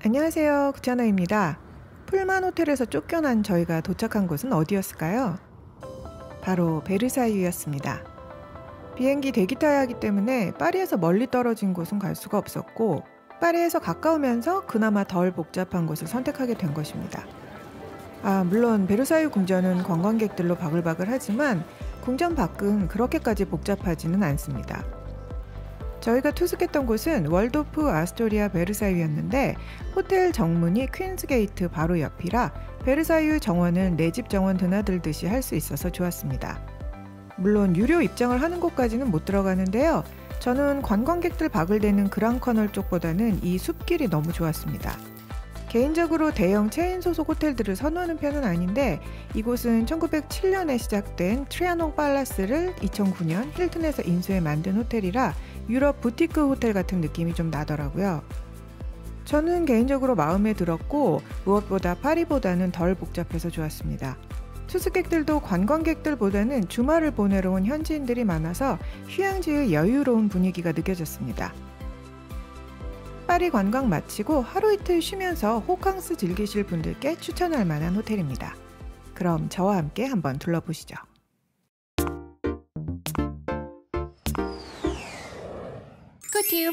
안녕하세요. 구찬아입니다. 풀만 호텔에서 쫓겨난 저희가 도착한 곳은 어디였을까요? 바로 베르사유였습니다. 비행기 대기 타야 하기 때문에 파리에서 멀리 떨어진 곳은 갈 수가 없었고, 파리에서 가까우면서 그나마 덜 복잡한 곳을 선택하게 된 것입니다. 물론 베르사유 궁전은 관광객들로 바글바글하지만 궁전 밖은 그렇게까지 복잡하지는 않습니다. 저희가 투숙했던 곳은 월도프 아스토리아 베르사유였는데, 호텔 정문이 퀸즈게이트 바로 옆이라 베르사유 정원을 내 집 정원 드나들듯이 할 수 있어서 좋았습니다. 물론 유료 입장을 하는 곳까지는 못 들어가는데요. 저는 관광객들 바글대는 그랑커널 쪽보다는 이 숲길이 너무 좋았습니다. 개인적으로 대형 체인 소속 호텔들을 선호하는 편은 아닌데, 이곳은 1907년에 시작된 트리아논 팔라스를 2009년 힐튼에서 인수해 만든 호텔이라 유럽 부티크 호텔 같은 느낌이 좀 나더라고요. 저는 개인적으로 마음에 들었고, 무엇보다 파리보다는 덜 복잡해서 좋았습니다. 투숙객들도 관광객들보다는 주말을 보내러 온 현지인들이 많아서 휴양지의 여유로운 분위기가 느껴졌습니다. 파리 관광 마치고 하루 이틀 쉬면서 호캉스 즐기실 분들께 추천할 만한 호텔입니다. 그럼 저와 함께 한번 둘러보시죠. 굿유!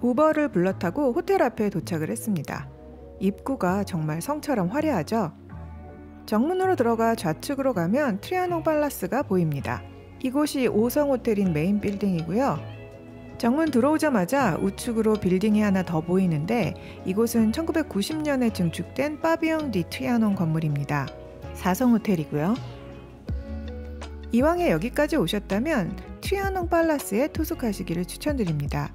우버를 불러 타고 호텔 앞에 도착을 했습니다. 입구가 정말 성처럼 화려하죠? 정문으로 들어가 좌측으로 가면 트리아논 팔라스가 보입니다. 이곳이 5성 호텔인 메인 빌딩이고요. 정문 들어오자마자 우측으로 빌딩이 하나 더 보이는데, 이곳은 1990년에 증축된 파비앙 디 트리아논 건물입니다. 4성 호텔이고요. 이왕에 여기까지 오셨다면 트리아논 팔라스에 투숙하시기를 추천드립니다.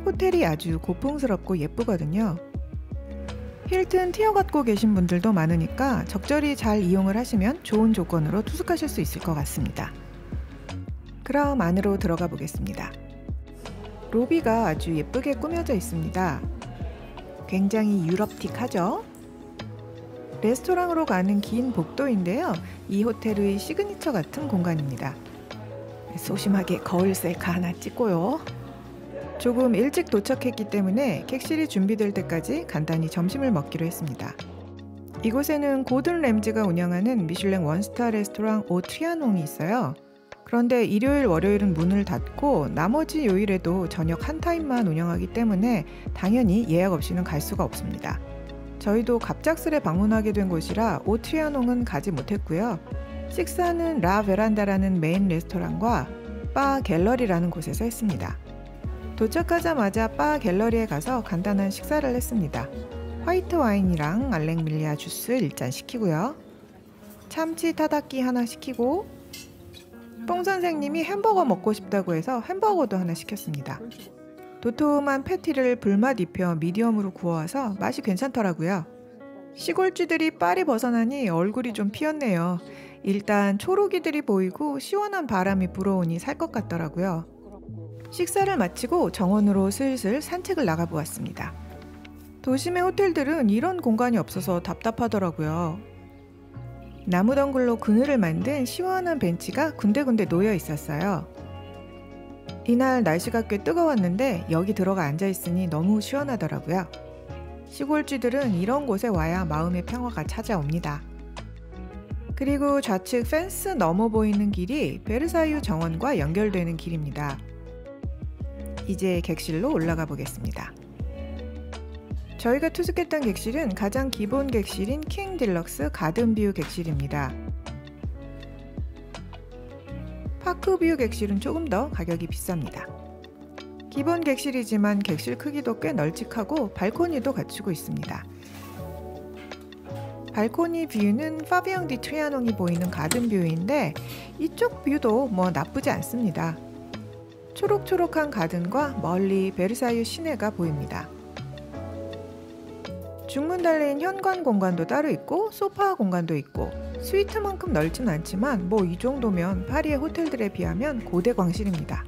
호텔이 아주 고풍스럽고 예쁘거든요. 힐튼 티어 갖고 계신 분들도 많으니까 적절히 잘 이용을 하시면 좋은 조건으로 투숙하실 수 있을 것 같습니다. 그럼 안으로 들어가 보겠습니다. 로비가 아주 예쁘게 꾸며져 있습니다. 굉장히 유럽틱하죠? 레스토랑으로 가는 긴 복도인데요. 이 호텔의 시그니처 같은 공간입니다. 소심하게 거울 셀카 하나 찍고요. 조금 일찍 도착했기 때문에 객실이 준비될 때까지 간단히 점심을 먹기로 했습니다. 이곳에는 고든 램지가 운영하는 미슐랭 원스타 레스토랑 오 트리아농이 있어요. 그런데 일요일, 월요일은 문을 닫고 나머지 요일에도 저녁 한 타임만 운영하기 때문에 당연히 예약 없이는 갈 수가 없습니다. 저희도 갑작스레 방문하게 된 곳이라 오 트리아농은 가지 못했고요. 식사는 라 베란다라는 메인 레스토랑과 바 갤러리라는 곳에서 했습니다. 도착하자마자 바 갤러리에 가서 간단한 식사를 했습니다. 화이트 와인이랑 알랭밀리아 주스 1잔 시키고요. 참치 타다키 하나 시키고, 뽕 선생님이 햄버거 먹고 싶다고 해서 햄버거도 하나 시켰습니다. 도톰한 패티를 불맛 입혀 미디엄으로 구워와서 맛이 괜찮더라고요. 시골쥐들이 빨이 벗어나니 얼굴이 좀 피었네요. 일단 초록이들이 보이고 시원한 바람이 불어오니 살 것 같더라고요. 식사를 마치고 정원으로 슬슬 산책을 나가보았습니다. 도심의 호텔들은 이런 공간이 없어서 답답하더라고요. 나무 덩굴로 그늘을 만든 시원한 벤치가 군데군데 놓여 있었어요. 이날 날씨가 꽤 뜨거웠는데 여기 들어가 앉아있으니 너무 시원하더라고요. 시골쥐들은 이런 곳에 와야 마음의 평화가 찾아옵니다. 그리고 좌측 펜스 넘어 보이는 길이 베르사유 정원과 연결되는 길입니다. 이제 객실로 올라가 보겠습니다. 저희가 투숙했던 객실은 가장 기본 객실인 킹 딜럭스 가든뷰 객실입니다. 파크뷰 객실은 조금 더 가격이 비쌉니다. 기본 객실이지만 객실 크기도 꽤 널찍하고 발코니도 갖추고 있습니다. 발코니 뷰는 파비앙 디 트리아농이 보이는 가든뷰인데 이쪽 뷰도 뭐 나쁘지 않습니다. 초록초록한 가든과 멀리 베르사유 시내가 보입니다. 중문 달린 현관 공간도 따로 있고 소파 공간도 있고 스위트만큼 넓진 않지만 뭐 이 정도면 파리의 호텔들에 비하면 고대 광실입니다.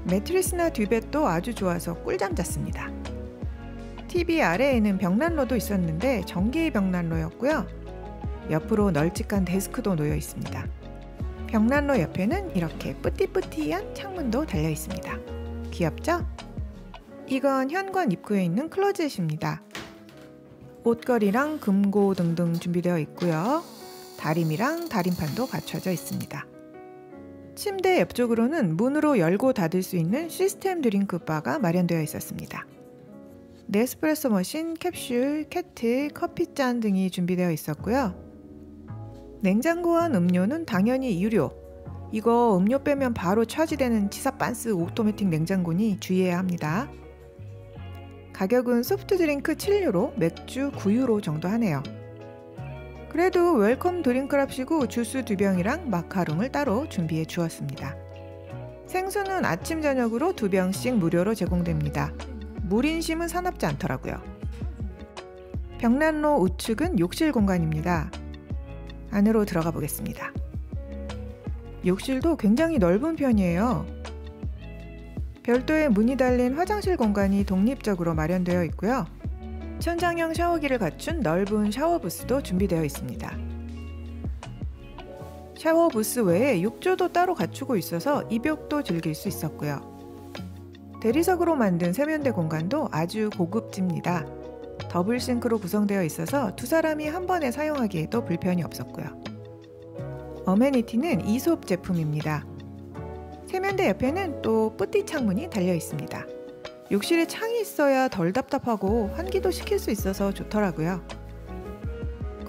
매트리스나 듀벳도 아주 좋아서 꿀잠 잤습니다. TV 아래에는 벽난로도 있었는데 전기 벽난로였고요. 옆으로 널찍한 데스크도 놓여 있습니다. 벽난로 옆에는 이렇게 뿌띠뿌띠한 창문도 달려 있습니다. 귀엽죠? 이건 현관 입구에 있는 클로젯입니다. 옷걸이랑 금고 등등 준비되어 있고요. 다림이랑 다림판도 갖춰져 있습니다. 침대 옆쪽으로는 문으로 열고 닫을 수 있는 시스템 드링크 바가 마련되어 있었습니다. 네스프레소 머신, 캡슐, 케틀, 커피잔 등이 준비되어 있었고요. 냉장고와 음료는 당연히 유료. 이거 음료 빼면 바로 차지되는 치사빤스 오토매틱 냉장고니 주의해야 합니다. 가격은 소프트드링크 7유로, 맥주 9유로 정도 하네요. 그래도 웰컴 드링크랍시고 주스 2병이랑 마카롱을 따로 준비해 주었습니다. 생수는 아침 저녁으로 2병씩 무료로 제공됩니다. 물인심은 사납지 않더라고요. 벽난로 우측은 욕실 공간입니다. 안으로 들어가 보겠습니다. 욕실도 굉장히 넓은 편이에요. 별도의 문이 달린 화장실 공간이 독립적으로 마련되어 있고요. 천장형 샤워기를 갖춘 넓은 샤워 부스도 준비되어 있습니다. 샤워 부스 외에 욕조도 따로 갖추고 있어서 입욕도 즐길 수 있었고요. 대리석으로 만든 세면대 공간도 아주 고급집니다. 더블 싱크로 구성되어 있어서 두 사람이 한 번에 사용하기에도 불편이 없었고요. 어메니티는 이솝 제품입니다. 세면대 옆에는 또 뿌띠 창문이 달려 있습니다. 욕실에 창이 있어야 덜 답답하고 환기도 시킬 수 있어서 좋더라고요.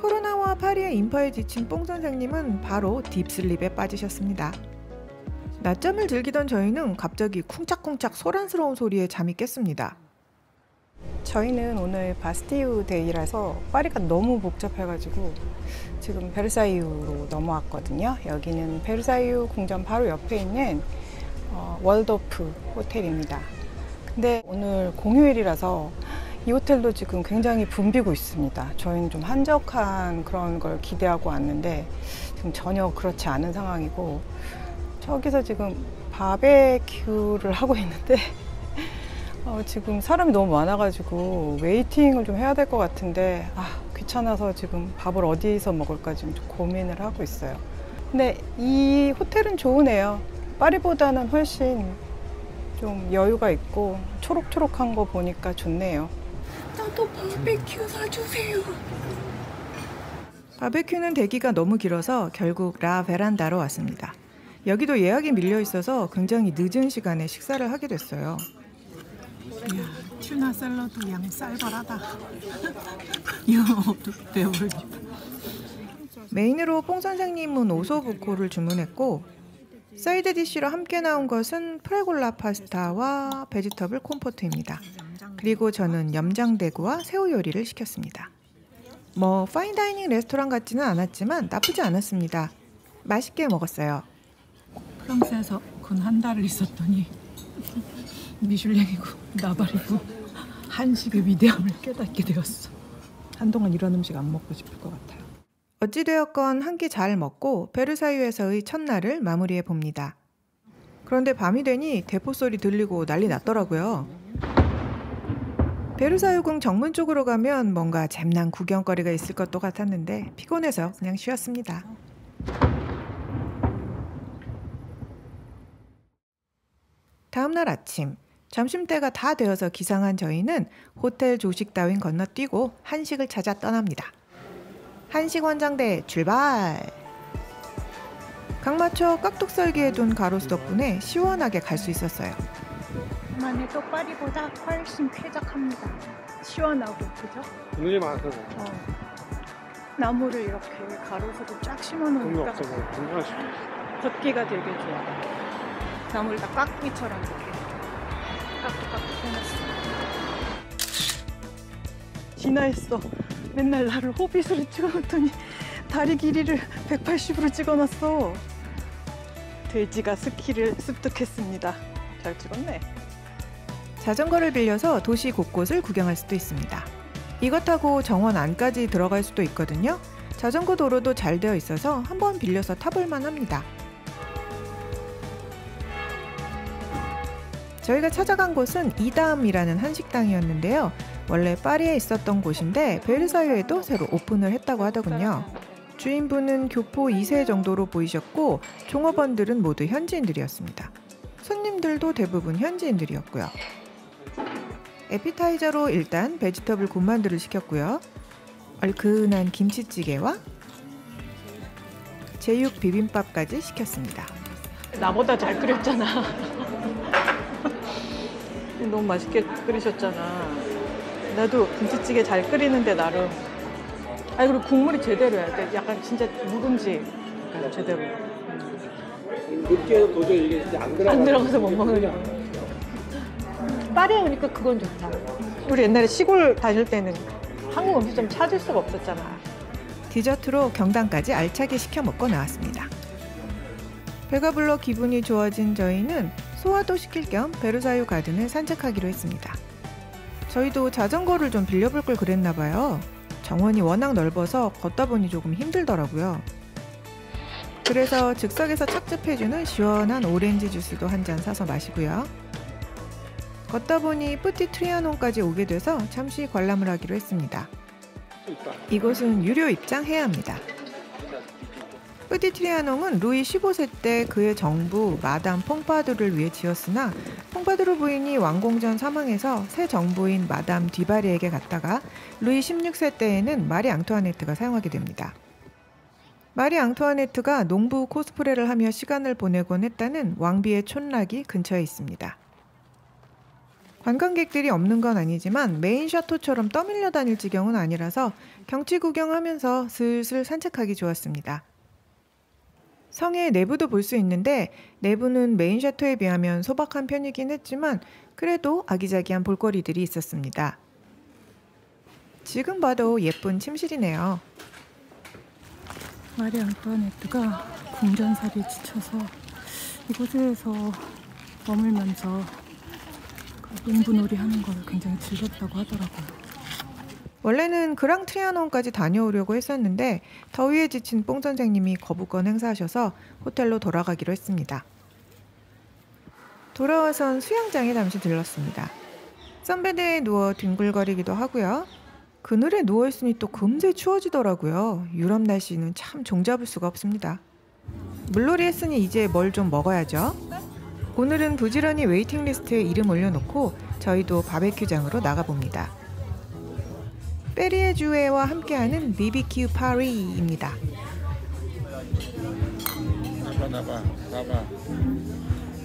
코로나와 파리의 인파에 지친 뽕 선생님은 바로 딥슬립에 빠지셨습니다. 낮잠을 즐기던 저희는 갑자기 쿵짝쿵짝 소란스러운 소리에 잠이 깼습니다. 저희는 오늘 바스티유 데이라서 파리가 너무 복잡해가지고 지금 베르사유로 넘어왔거든요. 여기는 베르사유 궁전 바로 옆에 있는 월도프 호텔입니다. 근데 오늘 공휴일이라서 이 호텔도 지금 굉장히 붐비고 있습니다. 저희는 좀 한적한 그런 걸 기대하고 왔는데 지금 전혀 그렇지 않은 상황이고, 저기서 지금 바베큐를 하고 있는데 지금 사람이 너무 많아가지고 웨이팅을 좀 해야 될 것 같은데 귀찮아서 지금 밥을 어디서 먹을까 지금 좀 고민을 하고 있어요. 근데 이 호텔은 좋으네요. 파리보다는 훨씬 좀 여유가 있고 초록초록한 거 보니까 좋네요. 나도 바베큐 사주세요. 바베큐는 대기가 너무 길어서 결국 라 베란다로 왔습니다. 여기도 예약이 밀려 있어서 굉장히 늦은 시간에 식사를 하게 됐어요. 이야, 튜나 샐러드 양 쌀벌하다. 이거 배부르지. 메인으로 뽕 선생님은 오소부코를 주문했고, 사이드 디쉬로 함께 나온 것은 프레골라 파스타와 베지터블 콤포트입니다. 그리고 저는 염장대구와 새우 요리를 시켰습니다. 뭐 파인다이닝 레스토랑 같지는 않았지만 나쁘지 않았습니다. 맛있게 먹었어요. 프랑스에서 근 한 달을 있었더니 미슐랭이고 나발이고 한식의 위대함을 깨닫게 되었어. 한동안 이런 음식 안 먹고 싶을 것 같아요. 어찌되었건 한 끼 잘 먹고 베르사유에서의 첫날을 마무리해 봅니다. 그런데 밤이 되니 대포 소리 들리고 난리 났더라고요. 베르사유궁 정문 쪽으로 가면 뭔가 잼난 구경거리가 있을 것도 같았는데 피곤해서 그냥 쉬었습니다. 다음날 아침, 점심때가 다 되어서 기상한 저희는 호텔 조식 따윈 건너뛰고 한식을 찾아 떠납니다. 한식 원정대 출발! 각 맞춰 깍둑썰기에 둔 가로수 덕분에 시원하게 갈 수 있었어요. 만 해도 파리보다 훨씬 쾌적합니다. 시원하고, 그죠? 눈이 많아서 나무를 이렇게 가로수로 쫙 심어놓으니까 걷기가 되게 좋아. 나무를 다 깍두기처럼 이렇게 깍둑깍둑 해놨어. 진화했어. 맨날 나를 호빗으로 찍어놓더니 다리 길이를 180으로 찍어놨어. 돼지가 스키를 습득했습니다. 잘 찍었네. 자전거를 빌려서 도시 곳곳을 구경할 수도 있습니다. 이것 타고 정원 안까지 들어갈 수도 있거든요. 자전거 도로도 잘 되어 있어서 한번 빌려서 타볼만 합니다. 저희가 찾아간 곳은 이담이라는 한식당이었는데요. 원래 파리에 있었던 곳인데 베르사유에도 새로 오픈을 했다고 하더군요. 주인분은 교포 2세 정도로 보이셨고 종업원들은 모두 현지인들이었습니다. 손님들도 대부분 현지인들이었고요. 에피타이저로 일단 베지터블 군만두를 시켰고요. 얼큰한 김치찌개와 제육 비빔밥까지 시켰습니다. 나보다 잘 끓였잖아. 너무 맛있게 끓이셨잖아. 나도 김치찌개 잘 끓이는데 나름. 아니 그리고 국물이 제대로야. 약간 진짜 묵은지 약간 제대로. 느끼해서 도저히 이게 진짜 안 들어가서 못 먹으려고. 파리에 오니까 그건 좋다. 우리 옛날에 시골 다닐 때는 한국 음식점 찾을 수가 없었잖아. 디저트로 경단까지 알차게 시켜 먹고 나왔습니다. 배가 불러 기분이 좋아진 저희는 소화도 시킬 겸 베르사유 가든을 산책하기로 했습니다. 저희도 자전거를 좀 빌려볼 걸 그랬나 봐요. 정원이 워낙 넓어서 걷다 보니 조금 힘들더라고요. 그래서 즉석에서 착즙해주는 시원한 오렌지 주스도 한 잔 사서 마시고요. 걷다 보니 뿌티 트리아논까지 오게 돼서 잠시 관람을 하기로 했습니다. 이곳은 유료 입장해야 합니다. 뿌티 트리아논은 루이 15세 때 그의 정부 마담 퐁파두를 위해 지었으나 퐁파두르 부인이 왕공 전 사망해서 새 정부인 마담 뒤바리에게 갔다가 루이 16세 때에는 마리 앙투아네트가 사용하게 됩니다. 마리 앙투아네트가 농부 코스프레를 하며 시간을 보내곤 했다는 왕비의 촌락이 근처에 있습니다. 관광객들이 없는 건 아니지만 메인 샤토처럼 떠밀려 다닐 지경은 아니라서 경치 구경하면서 슬슬 산책하기 좋았습니다. 성의 내부도 볼 수 있는데 내부는 메인 샤토에 비하면 소박한 편이긴 했지만 그래도 아기자기한 볼거리들이 있었습니다. 지금 봐도 예쁜 침실이네요. 마리 앙투아네트가 궁전살이에 지쳐서 이곳에서 머물면서 농부놀이 하는 걸 굉장히 즐겼다고 하더라고요. 원래는 그랑 트리아논까지 다녀오려고 했었는데 더위에 지친 뽕 선생님이 거부권 행사하셔서 호텔로 돌아가기로 했습니다. 돌아와선 수영장에 잠시 들렀습니다. 선베드에 누워 뒹굴거리기도 하고요. 그늘에 누워있으니 또 금세 추워지더라고요. 유럽 날씨는 참 종잡을 수가 없습니다. 물놀이 했으니 이제 뭘 좀 먹어야죠. 오늘은 부지런히 웨이팅 리스트에 이름 올려놓고 저희도 바베큐장으로 나가봅니다. 페리에 주에와 함께하는 BBQ 파리입니다. 나봐.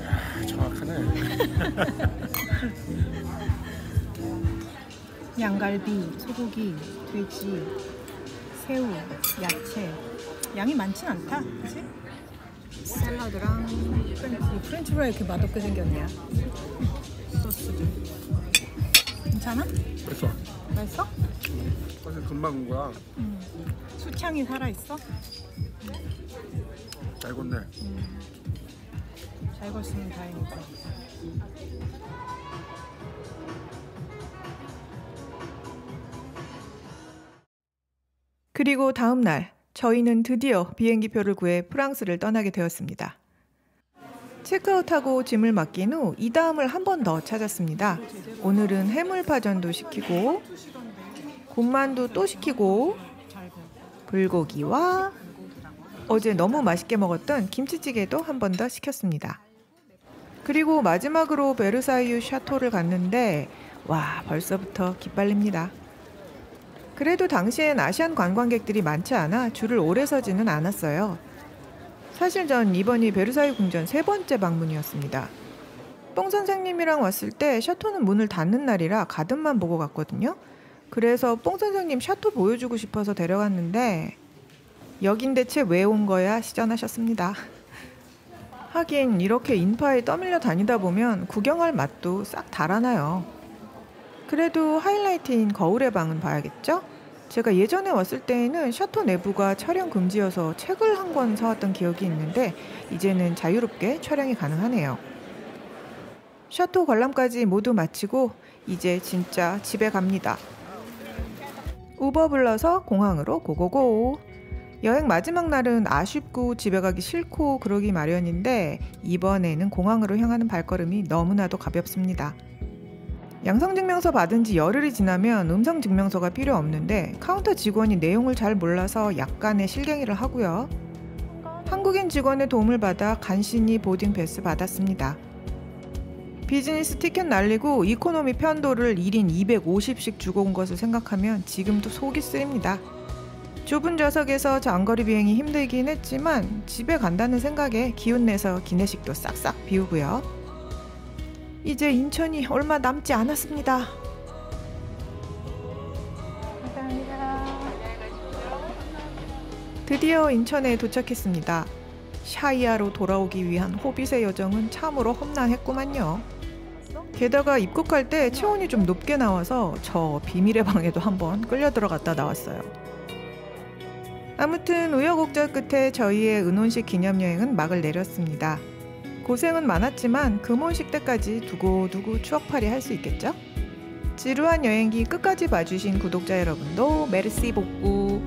야, 정확하네. 양갈비, 소고기, 돼지, 새우, 야채. 양이 많진 않다, 그치? 샐러드랑 프렌치 프라이 이렇게 맛없게 생겼냐? 소스들. 괜찮아? 됐어. 맛있어? 사실 금방 온 거야. 수창이 살아있어? 잘 익었네. 잘 익었으면 다행이다. 그리고 다음 날 저희는 드디어 비행기표를 구해 프랑스를 떠나게 되었습니다. 체크아웃하고 짐을 맡긴 후 이 다음을 한 번 더 찾았습니다. 오늘은 해물파전도 시키고 군만두 또 시키고 불고기와 어제 너무 맛있게 먹었던 김치찌개도 한 번 더 시켰습니다. 그리고 마지막으로 베르사유 샤토를 갔는데 와 벌써부터 기빨립니다. 그래도 당시엔 아시안 관광객들이 많지 않아 줄을 오래 서지는 않았어요. 사실 전 이번이 베르사유 궁전 3번째 방문이었습니다. 뽕 선생님이랑 왔을 때 샤토는 문을 닫는 날이라 가든만 보고 갔거든요. 그래서 뽕 선생님 샤토 보여주고 싶어서 데려갔는데 여긴 대체 왜 온 거야 시전하셨습니다. 하긴 이렇게 인파에 떠밀려 다니다 보면 구경할 맛도 싹 달아나요. 그래도 하이라이트인 거울의 방은 봐야겠죠? 제가 예전에 왔을 때에는 샤토 내부가 촬영 금지여서 책을 한 권 사왔던 기억이 있는데 이제는 자유롭게 촬영이 가능하네요. 샤토 관람까지 모두 마치고 이제 진짜 집에 갑니다. 우버 불러서 공항으로 고고고. 여행 마지막 날은 아쉽고 집에 가기 싫고 그러기 마련인데 이번에는 공항으로 향하는 발걸음이 너무나도 가볍습니다. 양성증명서 받은 지 열흘이 지나면 음성증명서가 필요 없는데 카운터 직원이 내용을 잘 몰라서 약간의 실갱이를 하고요. 한국인 직원의 도움을 받아 간신히 보딩 패스 받았습니다. 비즈니스 티켓 날리고 이코노미 편도를 1인 250씩 주고 온 것을 생각하면 지금도 속이 쓰립니다. 좁은 좌석에서 장거리 비행이 힘들긴 했지만 집에 간다는 생각에 기운내서 기내식도 싹싹 비우고요. 이제 인천이 얼마 남지 않았습니다. 감사합니다. 드디어 인천에 도착했습니다. 샤이아로 돌아오기 위한 호빗의 여정은 참으로 험난했구만요. 게다가 입국할 때 체온이 좀 높게 나와서 저 비밀의 방에도 한번 끌려 들어갔다 나왔어요. 아무튼 우여곡절 끝에 저희의 은혼식 기념여행은 막을 내렸습니다. 고생은 많았지만 금혼식 때까지 두고두고 추억팔이 할 수 있겠죠? 지루한 여행기 끝까지 봐주신 구독자 여러분도 메르시 복구.